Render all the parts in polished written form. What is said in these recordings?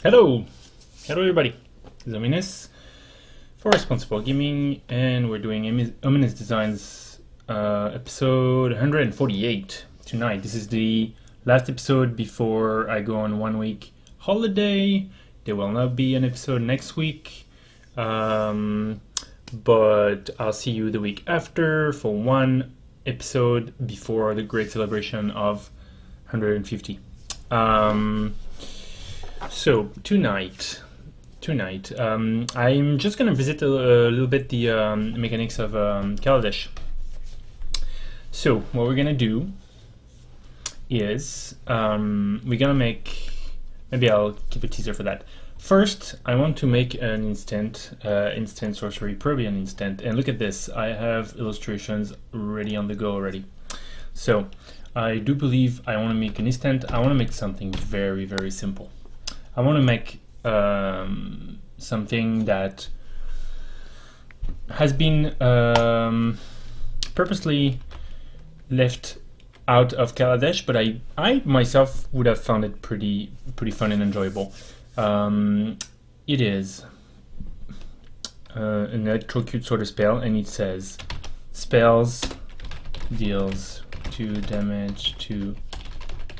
Hello! Hello everybody! This is Ominous for Responsible Gaming, and we're doing Ominous Designs episode 148 tonight. This is the last episode before I go on 1 week holiday. There will not be an episode next week, but I'll see you the week after for one episode before the great celebration of 150. So tonight, I'm just gonna visit a little bit the mechanics of Kaladesh. So what we're gonna do is we're gonna make. Maybe I'll keep a teaser for that. First, I want to make an instant sorcery, probably an instant. And look at this, I have illustrations ready on the go already. So I do believe I want to make an instant. I want to make something very, very simple. I want to make something that has been purposely left out of Kaladesh, but I myself would have found it pretty fun and enjoyable. It is an Electrocute sort of spell, and it says spells deals 2 damage to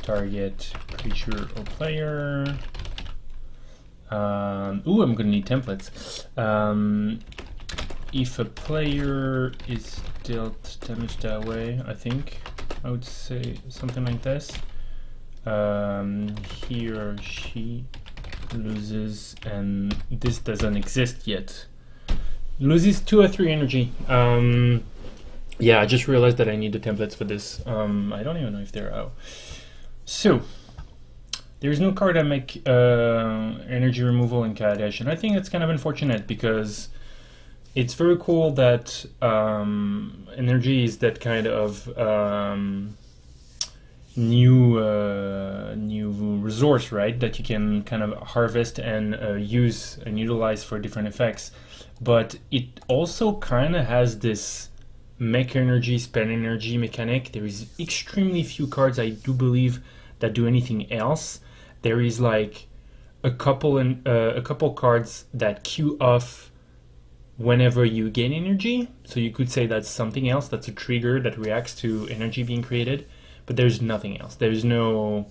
target creature or player. Ooh, I'm gonna need templates. If a player is dealt damage that way, I think I would say something like this. He or she loses, and this doesn't exist yet. Loses 2 or 3 energy. Yeah, I just realized that I need the templates for this. I don't even know if they're out. So there is no card that make energy removal in Kaladesh, and I think it's kind of unfortunate because it's very cool that energy is that kind of new resource, right? That you can kind of harvest and use and utilize for different effects. But it also kind of has this make energy, spend energy mechanic. There is extremely few cards, I do believe, that do anything else. There is like a couple cards that queue off whenever you gain energy. So you could say that's something else. That's a trigger that reacts to energy being created. But there's nothing else. There's no.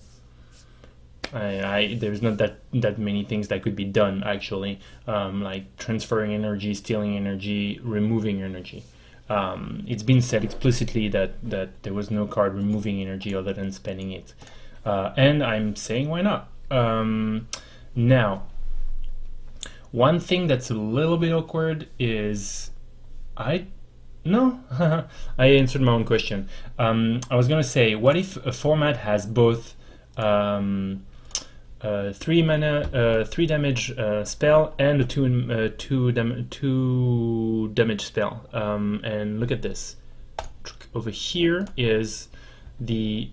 There's not that many things that could be done actually, like transferring energy, stealing energy, removing energy. It's been said explicitly that there was no card removing energy other than spending it. And I'm saying why not? Now, one thing that's a little bit awkward is I answered my own question. I was gonna say, what if a format has both 3 mana, 3 damage spell and a 2 damage spell? And look at this. Over here is the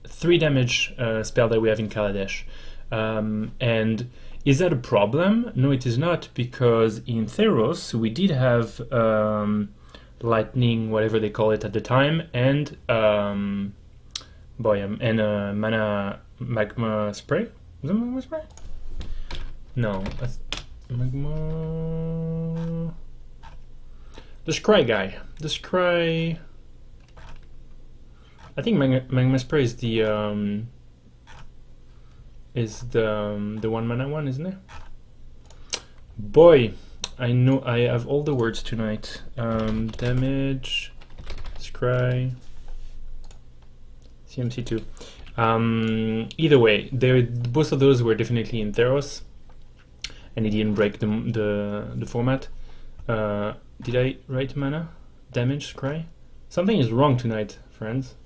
3 damage spell that we have in Kaladesh. And is that a problem? No, it is not, because in Theros we did have lightning, whatever they call it at the time, and mana magma spray. Was it magma spray? No, that's magma. The scry guy. The scry. I think magma spray is the 1 mana one, isn't it? Boy, I know I have all the words tonight. Damage, scry, CMC2. Either way, both of those were definitely in Theros, and it didn't break the format. Did I write mana? Damage, scry? Something is wrong tonight, friends.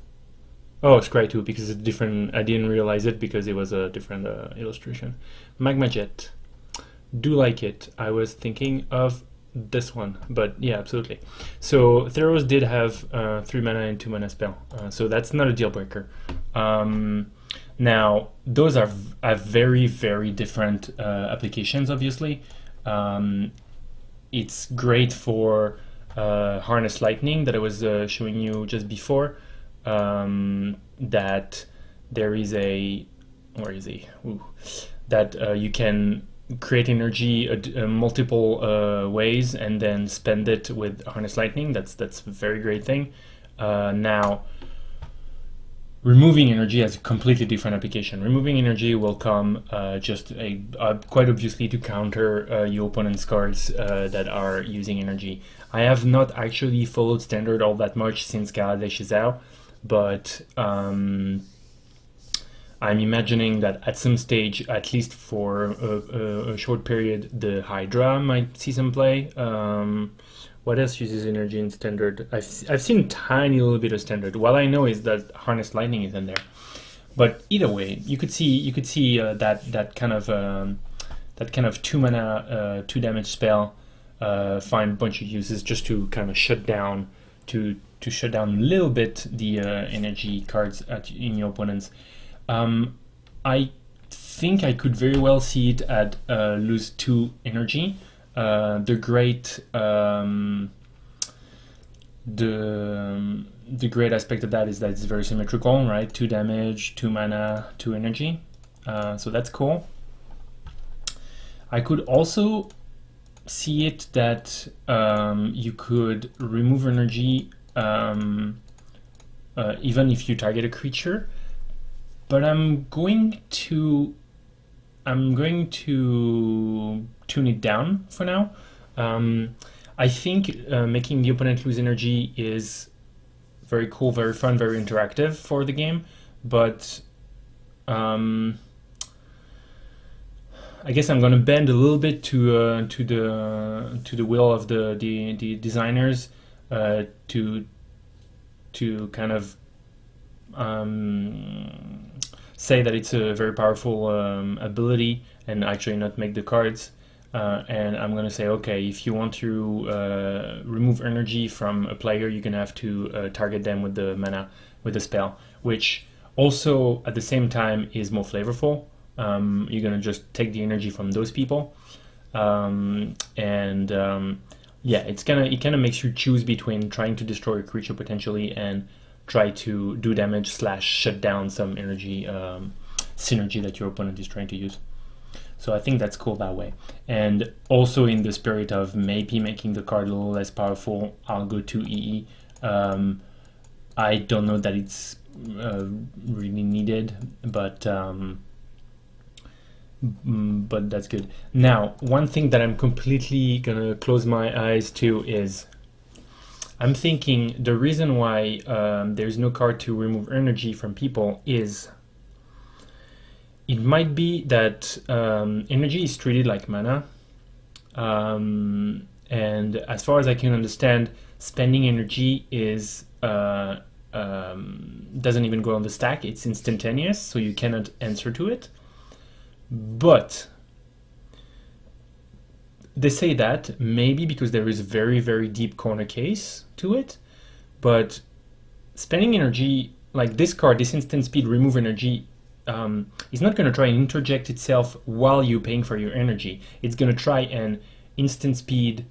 Oh, scry 2, because it's different. I didn't realize it because it was a different illustration. Magma Jet. Do like it. I was thinking of this one, but yeah, absolutely. So Theros did have 3 mana and 2 mana spell, so that's not a deal breaker. Now, those have very, very different applications, obviously. It's great for Harness Lightning that I was showing you just before. That there is a where is he? Ooh. That you can create energy multiple ways and then spend it with Harness Lightning. That's a very great thing. Now, removing energy has a completely different application. Removing energy will come just quite obviously to counter your opponent's cards that are using energy. I have not actually followed Standard all that much since Kaladesh is out, but I'm imagining that at some stage, at least for a short period, the Hydra might see some play. What else uses energy in Standard? I've seen a tiny little bit of Standard. What I know is that Harness Lightning is in there. But either way, you could see that kind of 2 mana 2 damage spell find a bunch of uses just to kind of shut down shut down a little bit the energy cards in your opponents. I think I could very well see it at lose 2 energy. The great aspect of that is that it's very symmetrical, right? 2 damage, 2 mana, 2 energy. So that's cool. I could also see it that you could remove energy even if you target a creature. But I'm going to tune it down for now. I think making the opponent lose energy is very cool, very fun, very interactive for the game. But I guess I'm going to bend a little bit to the will of the designers to kind of say that it's a very powerful ability and actually not make the cards. And I'm going to say, okay, if you want to remove energy from a player, you're going to have to target them with the mana, with the spell, which also at the same time is more flavorful. You're going to just take the energy from those people. Yeah, it kind of makes you choose between trying to destroy a creature potentially and try to do damage / shut down some energy synergy that your opponent is trying to use. So I think that's cool that way. And also in the spirit of maybe making the card a little less powerful, I'll go to EE. I don't know that it's really needed, but that's good. Now, one thing that I'm completely gonna close my eyes to is I'm thinking the reason why there's no card to remove energy from people is it might be that energy is treated like mana, and as far as I can understand, spending energy is doesn't even go on the stack. It's instantaneous, so you cannot answer to it. But they say that maybe because there is a very, very deep corner case to it, but spending energy, like this card, this instant speed remove energy, is not going to try and interject itself while you're paying for your energy. It's going to try and instant speed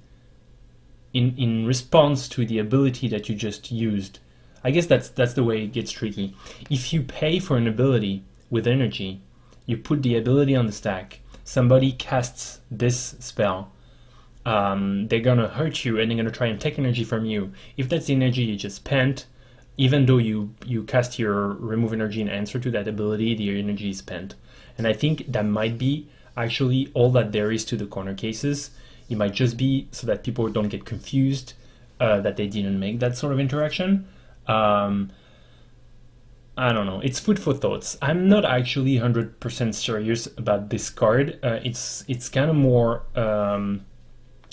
in response to the ability that you just used. I guess that's the way it gets tricky. If you pay for an ability with energy, you put the ability on the stack, somebody casts this spell, they're gonna hurt you and they're gonna try and take energy from you. If that's the energy you just spent, even though you cast your remove energy in answer to that ability, the energy is spent. And I think that might be actually all that there is to the corner cases. It might just be so that people don't get confused that they didn't make that sort of interaction. I don't know. It's food for thoughts. I'm not actually 100% serious about this card. It's kind of more.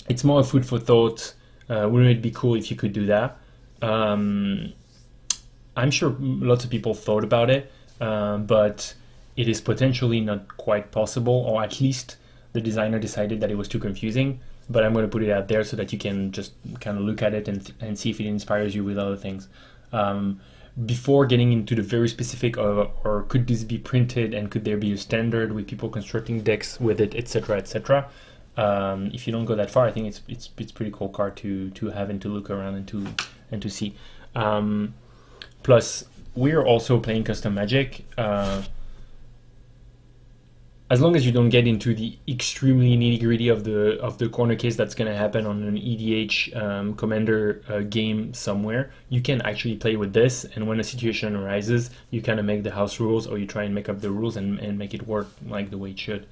It's more a food for thought. Wouldn't it be cool if you could do that? I'm sure lots of people thought about it, but it is potentially not quite possible, or at least the designer decided that it was too confusing. But I'm going to put it out there so that you can just kind of look at it and see if it inspires you with other things. Before getting into the very specific or could this be printed and could there be a standard with people constructing decks with it, etc., etc. If you don't go that far, I think it's pretty cool card to have and to look around and to see. Plus, we're also playing custom Magic. as long as you don't get into the extremely nitty-gritty of the corner case that's going to happen on an EDH commander game somewhere, you can actually play with this, and when a situation arises, you kind of make the house rules, or you try and make up the rules and make it work like the way it should.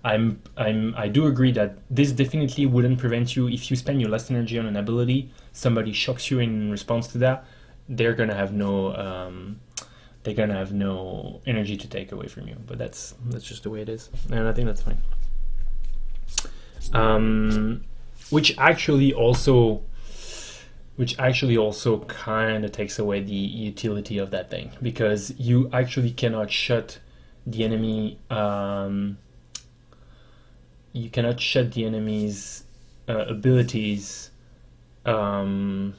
I do agree that this definitely wouldn't prevent you if you spend your last energy on an ability, somebody shocks you in response to that, they're gonna have no energy to take away from you. But that's just the way it is, and I think that's fine. Which actually also kind of takes away the utility of that thing, because you actually cannot shut the enemy. You cannot shut the enemy's abilities down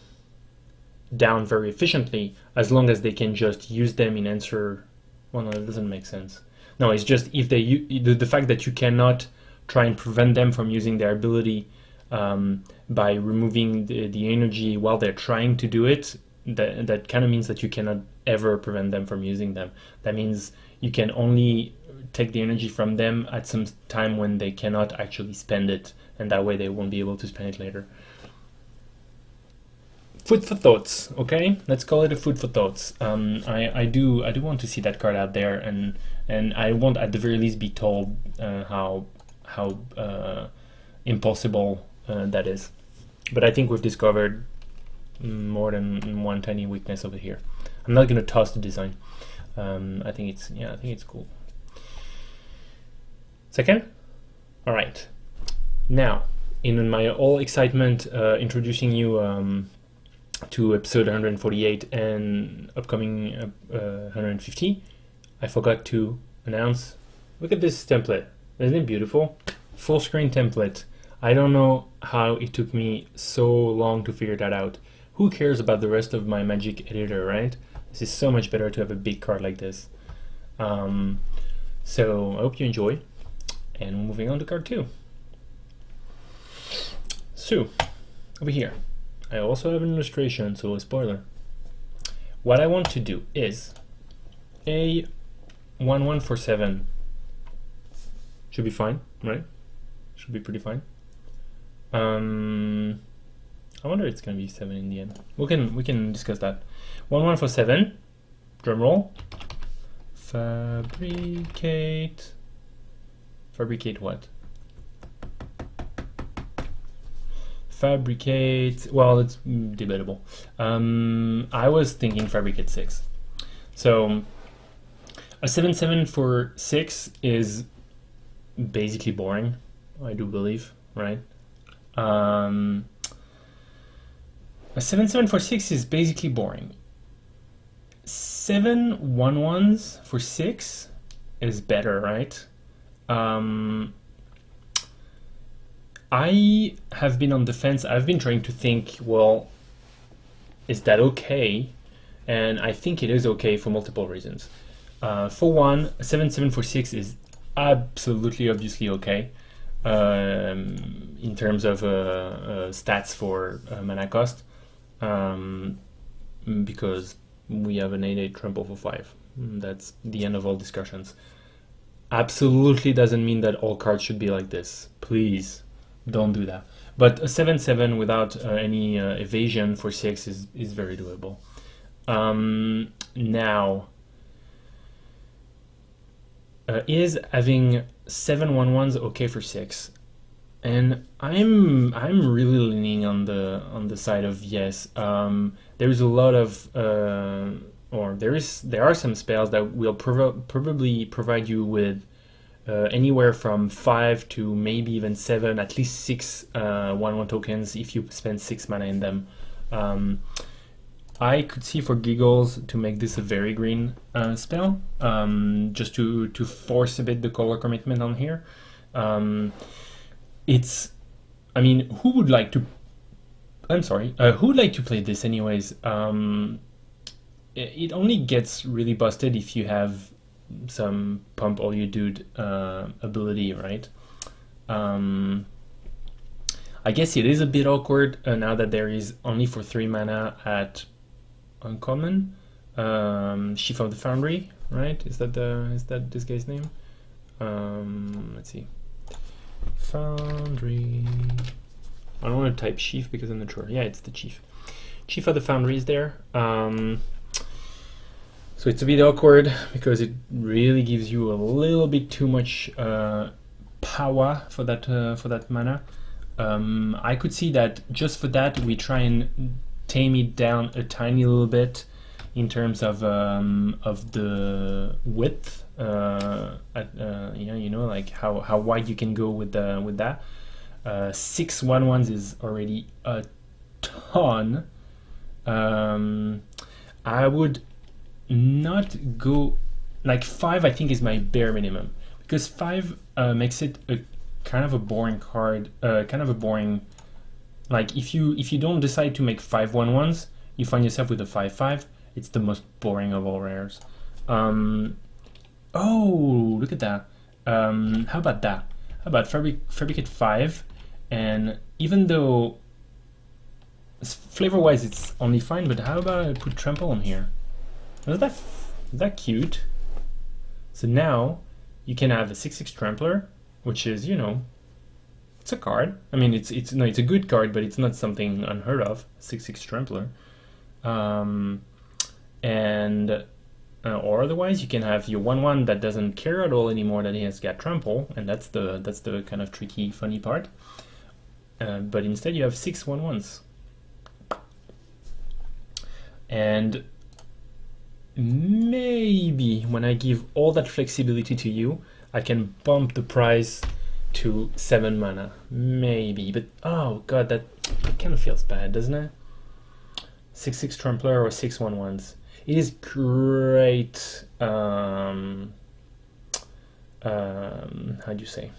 very efficiently, as long as they can just use them in answer. Well, no, that doesn't make sense. No, it's just if they the fact that you cannot try and prevent them from using their ability by removing the energy while they're trying to do it. That kind of means that you cannot ever prevent them from using them. That means you can only take the energy from them at some time when they cannot actually spend it, and that way they won't be able to spend it later. Food for thoughts, okay? Let's call it a food for thoughts. I do want to see that card out there, and I want at the very least be told how impossible that is. But I think we've discovered more than one tiny weakness over here. I'm not gonna toss the design. I think it's cool. Second, all right. Now, in my all excitement introducing you to episode 148 and upcoming 150, I forgot to announce. Look at this template. Isn't it beautiful? Full screen template. I don't know how it took me so long to figure that out. Who cares about the rest of my Magic editor, right? This is so much better to have a big card like this. So I hope you enjoy. And moving on to card 2. So, over here, I also have an illustration, so a spoiler. What I want to do is a 1/1 for 7. Should be fine, right? Should be pretty fine. I wonder if it's gonna be 7 in the end. We can discuss that. 1/1 for 7. Drum roll. Fabricate. Fabricate what? Fabricate. Well, it's debatable. I was thinking fabricate 6. So a 7/7 for 6 is basically boring, I do believe, right? A 7/7 for 6 is basically boring. 7 1/1s for 6 is better, right? I have been on the fence. I've been trying to think, well, is that okay? And I think it is okay for multiple reasons. For one, a 7/7 for 6 is absolutely obviously okay in terms of stats for mana cost, because we have an 8/8 trample for 5. That's the end of all discussions. Absolutely doesn't mean that all cards should be like this. Please don't do that. But a 7/7 without any evasion for 6 is very doable. Now, is having 7 1/1s okay for 6? And I'm really leaning on the side of yes. There's a lot of there are some spells that will probably provide you with anywhere from 5 to maybe even 7, at least 6 1/1 tokens if you spend 6 mana in them. I could see for giggles to make this a very green spell, just to force a bit the color commitment on here. I mean, who would like to play this anyways? It only gets really busted if you have some pump all you dude ability, right? I guess it is a bit awkward now that there is only for 3 mana at uncommon. Sheaf of the Foundry, right? Is that this guy's name? Let's see. Foundry. I don't want to type chief because I'm not sure. Yeah, it's the chief. Chief of the foundry is there. So it's a bit awkward because it really gives you a little bit too much power for that mana. I could see that just for that we try and tame it down a tiny little bit in terms of the width. You know, like how wide you can go with that. 6 1/1s is already a ton. I would not go like 5. I think is my bare minimum, because 5 makes it a kind of a boring card, kind of a boring, like if you don't decide to make 5 1/1s, you find yourself with a 5/5. It's the most boring of all rares. Oh, look at that. How about that? How about Fabricate 5? And even though flavor-wise it's only fine, but how about I put Trample on here? Is that cute? So now you can have a 6/6 Trampler, which is, you know, it's a card. I mean, it's a good card, but it's not something unheard of. 6/6 Trampler, or otherwise you can have your 1/1 that doesn't care at all anymore that he has got Trample, and that's the kind of tricky, funny part. But instead you have 6 1/1s, and maybe when I give all that flexibility to you, I can bump the price to 7 mana, maybe. But oh god, that kind of feels bad, doesn't it? 6/6 Trampler or 6 1/1s. It is great. How do you say?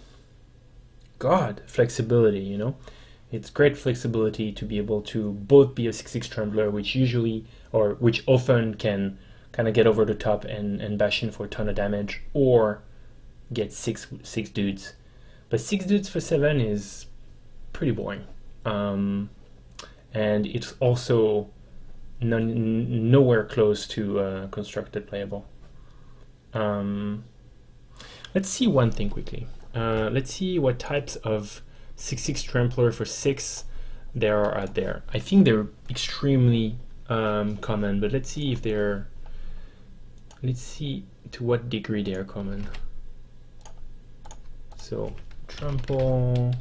God, flexibility. You know, it's great flexibility to be able to both be a 6/6 Trampler, which often can kind of get over the top and bash in for a ton of damage, or get six dudes. But 6 dudes for 7 is pretty boring, and it's also nowhere close to constructed playable. Let's see one thing quickly. Let's see what types of 6/6 Trampler for 6 there are out there. I think they're extremely common, but let's see if they're. Let's see to what degree they are common. So Trample,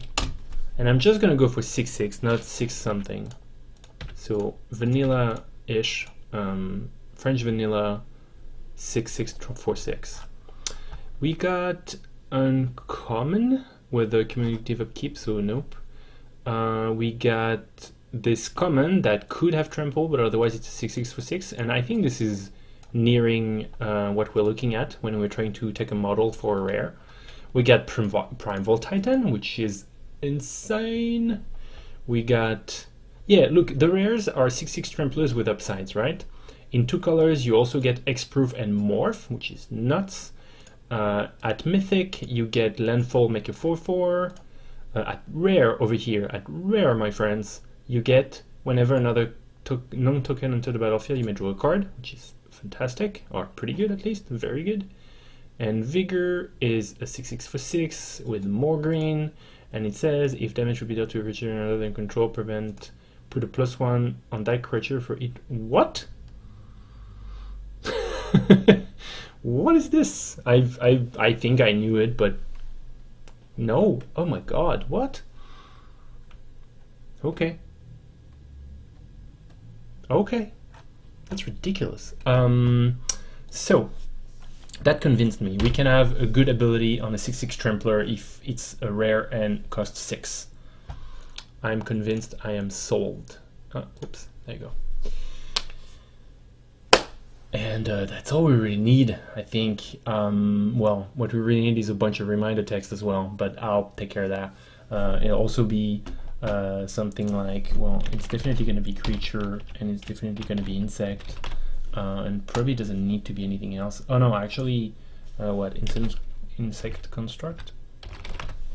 and I'm just gonna go for 6/6, not 6 something. So vanilla-ish, French vanilla, 6/6 for 6. We got uncommon with the cumulative upkeep, so nope. We got this common that could have Trample, but otherwise it's a 6/6 for 6, and I think this is nearing what we're looking at when we're trying to take a model for a rare. We got Primeval Titan, which is insane. We got, yeah, look, the rares are 6/6 Tramplers with upsides, right? In 2 colors, you also get X-Proof and Morph, which is nuts. At Mythic, you get Landfall, make a 4/4. At Rare, over here, at Rare, my friends, you get, whenever another non-token enter the battlefield, you may draw a card, which is fantastic, or pretty good at least, very good. And Vigor is a 6/6 for 6 with more green, and it says if damage would be dealt to a creature other than control, put a +1 on that creature for it. What? What is this? I think I knew it, but no. Oh my god, what? Okay. Okay. That's ridiculous. So that convinced me. We can have a good ability on a 6/6 Trampler if it's a rare and costs 6. I'm convinced. I am sold. Oops, there you go. And that's all we really need, I think. Well, what we really need is a bunch of reminder text as well, but I'll take care of that. It'll also be something like, well, it's definitely going to be creature, and it's definitely going to be insect, and probably doesn't need to be anything else. Oh no, actually, what, insect construct?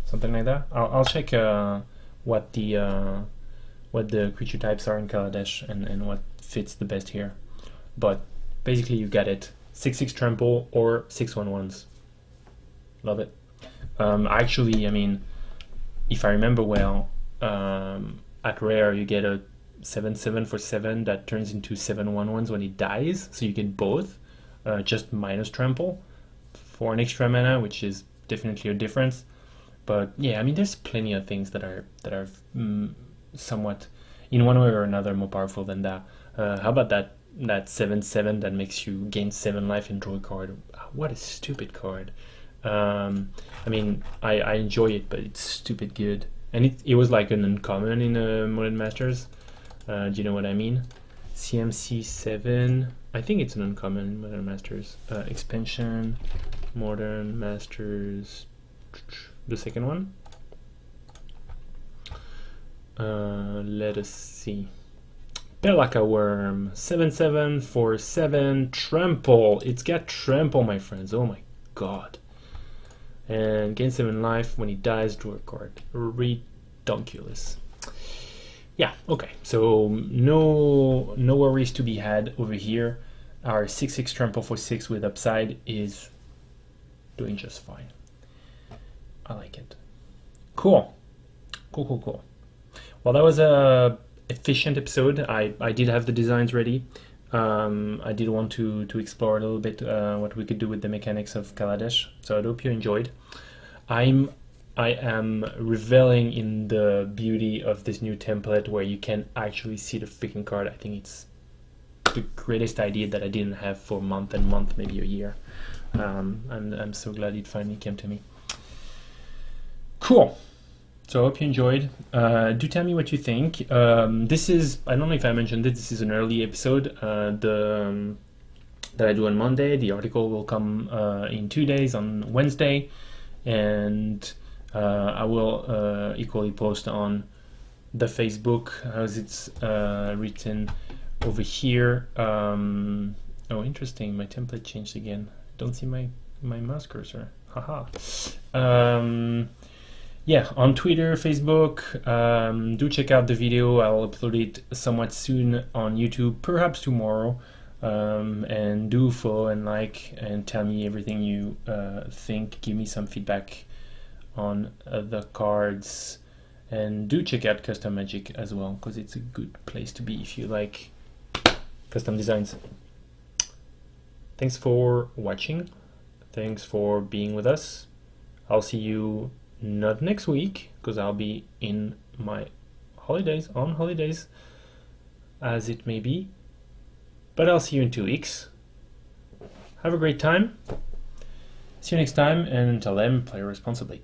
Something like that? I'll check what the creature types are in Kaladesh and what fits the best here. But basically you got it. 6/6 Trample or 6/1/1s. Love it. Actually, I mean, if I remember well, at rare you get a 7/7 for 7 that turns into 7/1/1s when it dies, so you get both, just minus trample for an extra mana, which is definitely a difference. But yeah, I mean, there's plenty of things that are somewhat, in one way or another, more powerful than that. How about that 7/7 that makes you gain 7 life and draw a card? What a stupid card. I mean, I enjoy it, but it's stupid good. And it was like an uncommon in Modern Masters. Do you know what I mean? CMC 7. I think it's an uncommon in Modern Masters. Expansion, Modern Masters, the second one. Let us see. Pelaka Worm, 7/7 for 7, trample. It's got trample, my friends. Oh my god. And gain 7 life. When he dies, draw a card. Redonkulous. Yeah, okay. So no worries to be had over here. Our 6/6 trample for 6 with upside is doing just fine. I like it. Cool. Cool. Well, that was a efficient episode. I did have the designs ready. I did want to explore a little bit what we could do with the mechanics of Kaladesh. So I hope you enjoyed. I am reveling in the beauty of this new template where you can actually see the freaking card. I think it's the greatest idea that I didn't have for a month and month, maybe a year. And I'm so glad it finally came to me. Cool. So I hope you enjoyed. Do tell me what you think. This is, I don't know if I mentioned it, this is an early episode that I do on Monday. The article will come in 2 days on Wednesday. And I will equally post on the Facebook as it's written over here. Oh, interesting. My template changed again. Don't see my mouse cursor. Haha. Yeah, on Twitter, Facebook, do check out the video. I'll upload it somewhat soon on YouTube, perhaps tomorrow. And do follow and like and tell me everything you think. Give me some feedback on the cards. And do check out Custom Magic as well, because it's a good place to be if you like custom designs. Thanks for watching. Thanks for being with us. I'll see you not next week, because I'll be in my on holidays, as it may be. But I'll see you in 2 weeks. Have a great time. See you next time, and until then, play responsibly.